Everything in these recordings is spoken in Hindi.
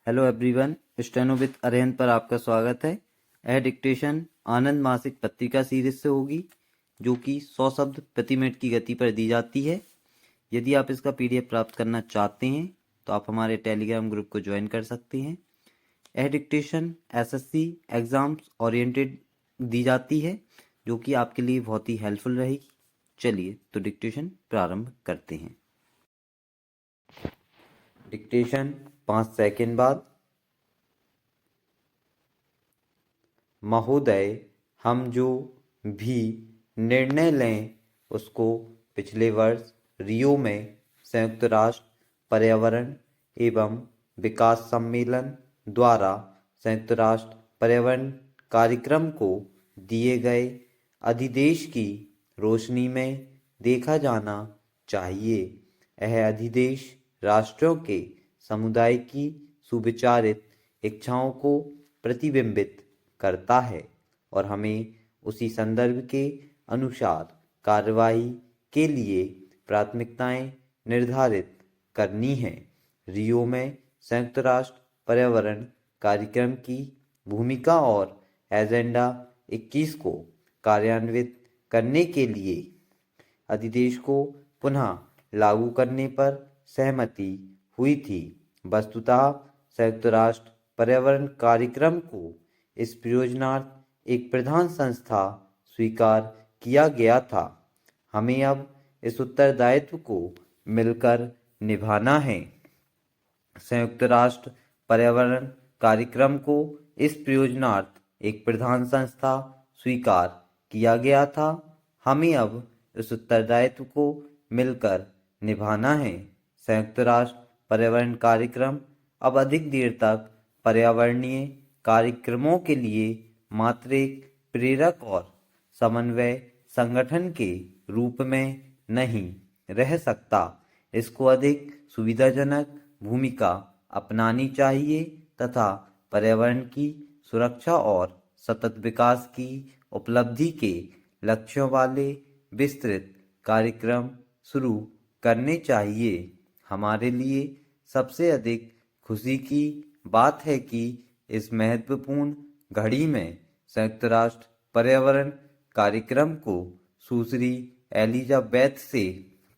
हेलो एवरीवन, स्टेनो विद अरेहन पर आपका स्वागत है। यह डिक्टेशन आनंद मासिक पत्रिका सीरीज से होगी, जो कि 100 शब्द प्रति मिनट की गति पर दी जाती है। यदि आप इसका पीडीएफ प्राप्त करना चाहते हैं तो आप हमारे टेलीग्राम ग्रुप को ज्वाइन कर सकते हैं। यह डिक्टेशन एसएससी एग्जाम्स ओरिएंटेड दी जाती है, जो कि आपके लिए बहुत ही हेल्पफुल रहेगी। चलिए तो डिक्टेशन प्रारंभ करते हैं। डिक्टेशन 5 सेकंड बाद। महोदय, हम जो भी निर्णय लें उसको पिछले वर्ष रियो में संयुक्त राष्ट्र पर्यावरण एवं विकास सम्मेलन द्वारा संयुक्त राष्ट्र पर्यावरण कार्यक्रम को दिए गए अधिदेश की रोशनी में देखा जाना चाहिए। यह अधिदेश राष्ट्रों के समुदाय की सुविचारित इच्छाओं को प्रतिबिंबित करता है और हमें उसी संदर्भ के अनुसार कार्रवाई के लिए प्राथमिकताएं निर्धारित करनी हैं। रियो में संयुक्त राष्ट्र पर्यावरण कार्यक्रम की भूमिका और एजेंडा 21 को कार्यान्वित करने के लिए अधिदेश को पुनः लागू करने पर सहमति हुई थी। वस्तुतः संयुक्त राष्ट्र पर्यावरण कार्यक्रम को इस प्रयोजनार्थ एक प्रधान संस्था स्वीकार किया गया था। हमें अब इस उत्तरदायित्व को मिलकर निभाना है। संयुक्त राष्ट्र पर्यावरण कार्यक्रम को इस प्रयोजनार्थ एक प्रधान संस्था स्वीकार किया गया था। हमें अब इस उत्तरदायित्व को मिलकर निभाना है। संयुक्त राष्ट्र पर्यावरण कार्यक्रम अब अधिक देर तक पर्यावरणीय कार्यक्रमों के लिए मात्र एक प्रेरक और समन्वय संगठन के रूप में नहीं रह सकता। इसको अधिक सुविधाजनक भूमिका अपनानी चाहिए तथा पर्यावरण की सुरक्षा और सतत विकास की उपलब्धि के लक्ष्यों वाले विस्तृत कार्यक्रम शुरू करने चाहिए। हमारे लिए सबसे अधिक खुशी की बात है कि इस महत्वपूर्ण घड़ी में संयुक्त राष्ट्र पर्यावरण कार्यक्रम को सुश्री एलिजाबेथ से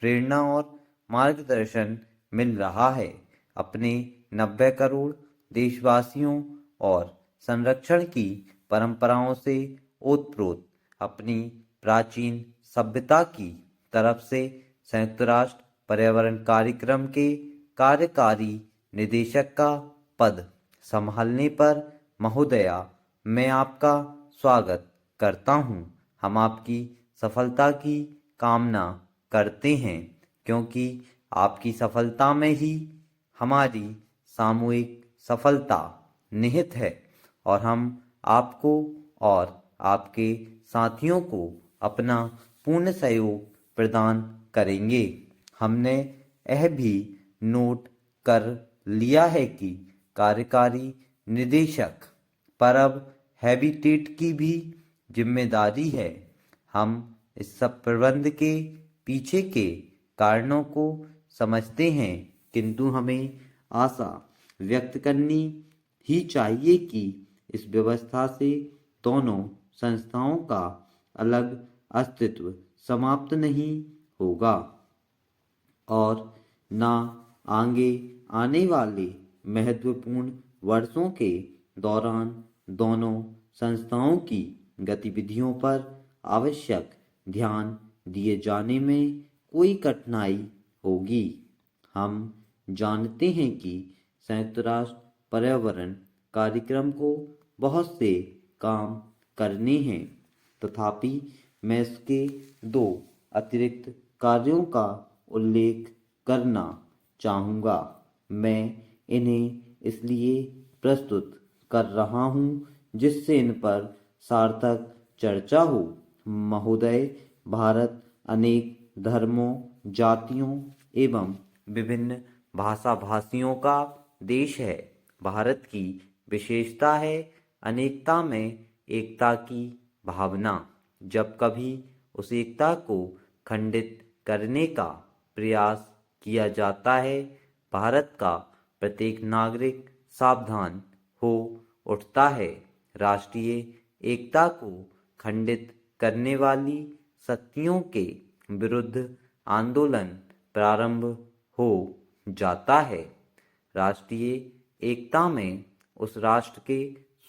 प्रेरणा और मार्गदर्शन मिल रहा है। अपने 90 करोड़ देशवासियों और संरक्षण की परंपराओं से ओतप्रोत अपनी प्राचीन सभ्यता की तरफ से संयुक्त राष्ट्र पर्यावरण कार्यक्रम के कार्यकारी निदेशक का पद संभालने पर महोदया मैं आपका स्वागत करता हूं। हम आपकी सफलता की कामना करते हैं, क्योंकि आपकी सफलता में ही हमारी सामूहिक सफलता निहित है और हम आपको और आपके साथियों को अपना पूर्ण सहयोग प्रदान करेंगे। हमने यह भी नोट कर लिया है कि कार्यकारी निदेशक पर अब हैबिटेट की भी जिम्मेदारी है। हम इस सब प्रबंध के पीछे के कारणों को समझते हैं, किंतु हमें आशा व्यक्त करनी ही चाहिए कि इस व्यवस्था से दोनों संस्थाओं का अलग अस्तित्व समाप्त नहीं होगा और ना आगे आने वाले महत्वपूर्ण वर्षों के दौरान दोनों संस्थाओं की गतिविधियों पर आवश्यक ध्यान दिए जाने में कोई कठिनाई होगी। हम जानते हैं कि संयुक्त राष्ट्र पर्यावरण कार्यक्रम को बहुत से काम करने हैं, तथापि मैं इसके 2 अतिरिक्त कार्यों का उल्लेख करना चाहूँगा। मैं इन्हें इसलिए प्रस्तुत कर रहा हूँ जिससे इन पर सार्थक चर्चा हो। महोदय, भारत अनेक धर्मों, जातियों एवं विभिन्न भाषा भाषियों का देश है। भारत की विशेषता है अनेकता में एकता की भावना। जब कभी उस एकता को खंडित करने का प्रयास किया जाता है, भारत का प्रत्येक नागरिक सावधान हो उठता है। राष्ट्रीय एकता को खंडित करने वाली शक्तियों के विरुद्ध आंदोलन प्रारंभ हो जाता है। राष्ट्रीय एकता में उस राष्ट्र के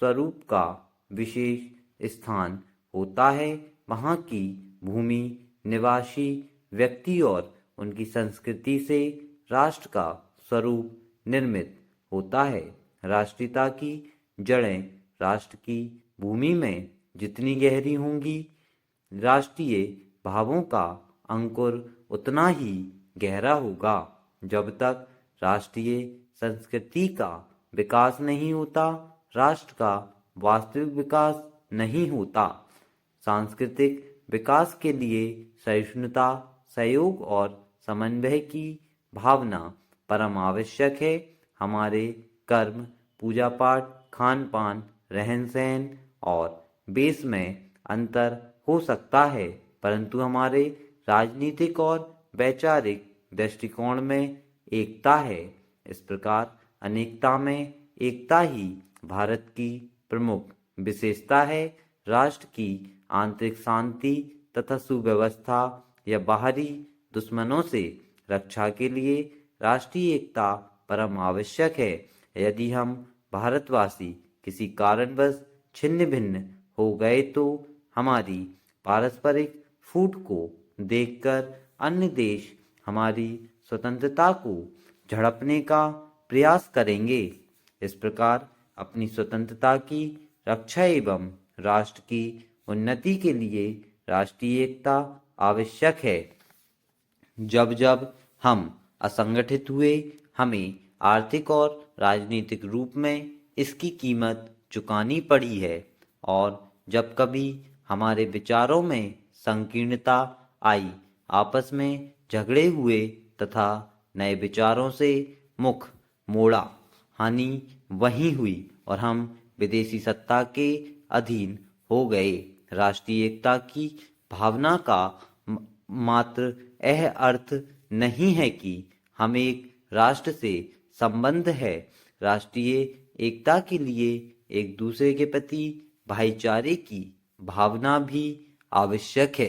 स्वरूप का विशेष स्थान होता है। वहाँ की भूमि, निवासी व्यक्ति और उनकी संस्कृति से राष्ट्र का स्वरूप निर्मित होता है। राष्ट्रीयता की जड़ें राष्ट्र की भूमि में जितनी गहरी होंगी, राष्ट्रीय भावों का अंकुर उतना ही गहरा होगा। जब तक राष्ट्रीय संस्कृति का विकास नहीं होता, राष्ट्र का वास्तविक विकास नहीं होता। सांस्कृतिक विकास के लिए सहिष्णुता, सहयोग और समन्वय की भावना परम आवश्यक है। हमारे कर्म, पूजा पाठ, खान पान, रहन सहन और वेश में अंतर हो सकता है, परंतु हमारे राजनीतिक और वैचारिक दृष्टिकोण में एकता है। इस प्रकार अनेकता में एकता ही भारत की प्रमुख विशेषता है। राष्ट्र की आंतरिक शांति तथा सुव्यवस्था या बाहरी दुश्मनों से रक्षा के लिए राष्ट्रीय एकता परम आवश्यक है। यदि हम भारतवासी किसी कारणवश छिन्न भिन्न हो गए तो हमारी पारस्परिक फूट को देखकर अन्य देश हमारी स्वतंत्रता को झड़पने का प्रयास करेंगे। इस प्रकार अपनी स्वतंत्रता की रक्षा एवं राष्ट्र की उन्नति के लिए राष्ट्रीय एकता आवश्यक है। जब जब हम असंगठित हुए, हमें आर्थिक और राजनीतिक रूप में इसकी कीमत चुकानी पड़ी है, और जब कभी हमारे विचारों में संकीर्णता आई, आपस में झगड़े हुए तथा नए विचारों से मुख मोड़ा, हानि वहीं हुई और हम विदेशी सत्ता के अधीन हो गए। राष्ट्रीय एकता की भावना का मात्र यह अर्थ नहीं है कि हम एक राष्ट्र से संबंध है। राष्ट्रीय एकता के लिए एक दूसरे के प्रति भाईचारे की भावना भी आवश्यक है।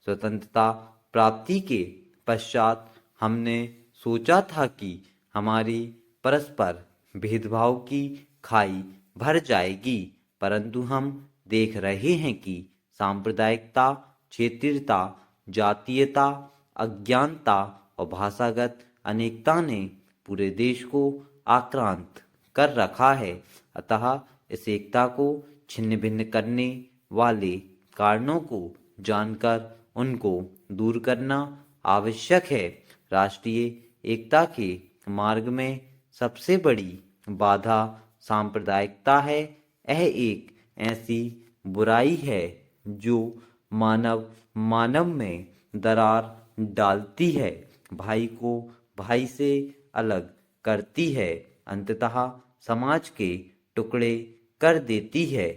स्वतंत्रता प्राप्ति के पश्चात हमने सोचा था कि हमारी परस्पर भेदभाव की खाई भर जाएगी, परंतु हम देख रहे हैं कि सांप्रदायिकता, क्षेत्रीयता, जातीयता, अज्ञानता और भाषागत अनेकता ने पूरे देश को आक्रांत कर रखा है। अतः इस एकता को छिन्न भिन्न करने वाले कारणों को जानकर उनको दूर करना आवश्यक है। राष्ट्रीय एकता के मार्ग में सबसे बड़ी बाधा सांप्रदायिकता है। यह एक ऐसी बुराई है जो मानव में दरार डालती है, भाई को भाई से अलग करती है, अंततः समाज के टुकड़े कर देती है।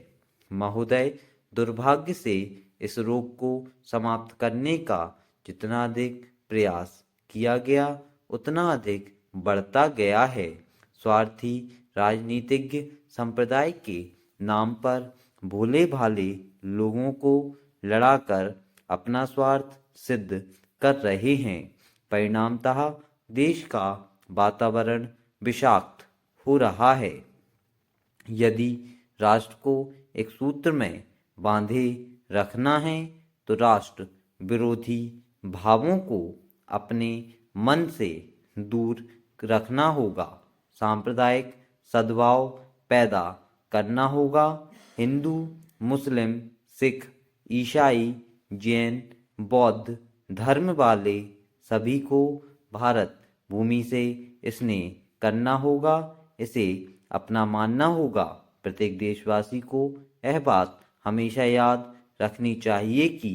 महोदय, दुर्भाग्य से इस रोग को समाप्त करने का जितना अधिक प्रयास किया गया, उतना अधिक बढ़ता गया है। स्वार्थी राजनीतिज्ञ संप्रदाय के नाम पर भोले भाले लोगों को लड़ाकर अपना स्वार्थ सिद्ध कर रहे हैं। परिणामतः देश का वातावरण विषाक्त हो रहा है। यदि राष्ट्र को एक सूत्र में बांधे रखना है तो राष्ट्र विरोधी भावों को अपने मन से दूर रखना होगा, सांप्रदायिक सद्भाव पैदा करना होगा। हिंदू, मुस्लिम, सिख, ईसाई, जैन, बौद्ध धर्म वाले सभी को भारत भूमि से स्नेह करना होगा, इसे अपना मानना होगा। प्रत्येक देशवासी को यह बात हमेशा याद रखनी चाहिए कि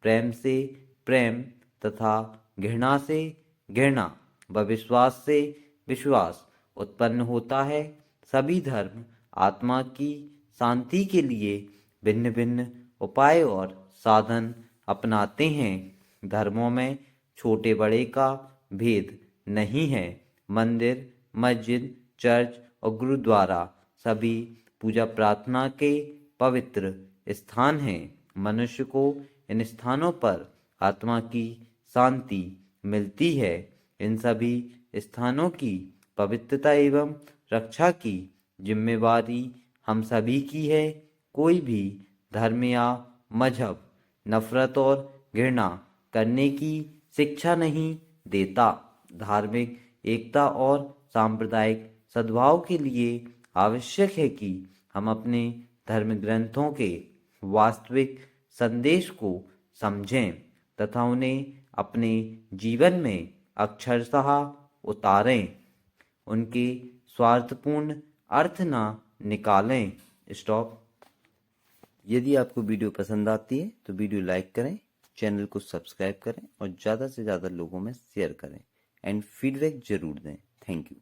प्रेम से प्रेम तथा घृणा से घृणा व विश्वास से विश्वास उत्पन्न होता है। सभी धर्म आत्मा की शांति के लिए भिन्न भिन्न उपाय और साधन अपनाते हैं। धर्मों में छोटे बड़े का भेद नहीं है। मंदिर, मस्जिद, चर्च और गुरुद्वारा सभी पूजा प्रार्थना के पवित्र स्थान हैं। मनुष्य को इन स्थानों पर आत्मा की शांति मिलती है। इन सभी स्थानों की पवित्रता एवं रक्षा की जिम्मेवारी हम सभी की है। कोई भी धर्म या मजहब नफरत और घृणा करने की शिक्षा नहीं देता। धार्मिक एकता और सांप्रदायिक सद्भाव के लिए आवश्यक है कि हम अपने धर्म ग्रंथों के वास्तविक संदेश को समझें तथा उन्हें अपने जीवन में अक्षरशः उतारें, उनके स्वार्थपूर्ण अर्थ ना निकालें। स्टॉप। यदि आपको वीडियो पसंद आती है तो वीडियो लाइक करें, चैनल को सब्सक्राइब करें और ज़्यादा से ज़्यादा लोगों में शेयर करें एंड फीडबैक जरूर दें। Thank you.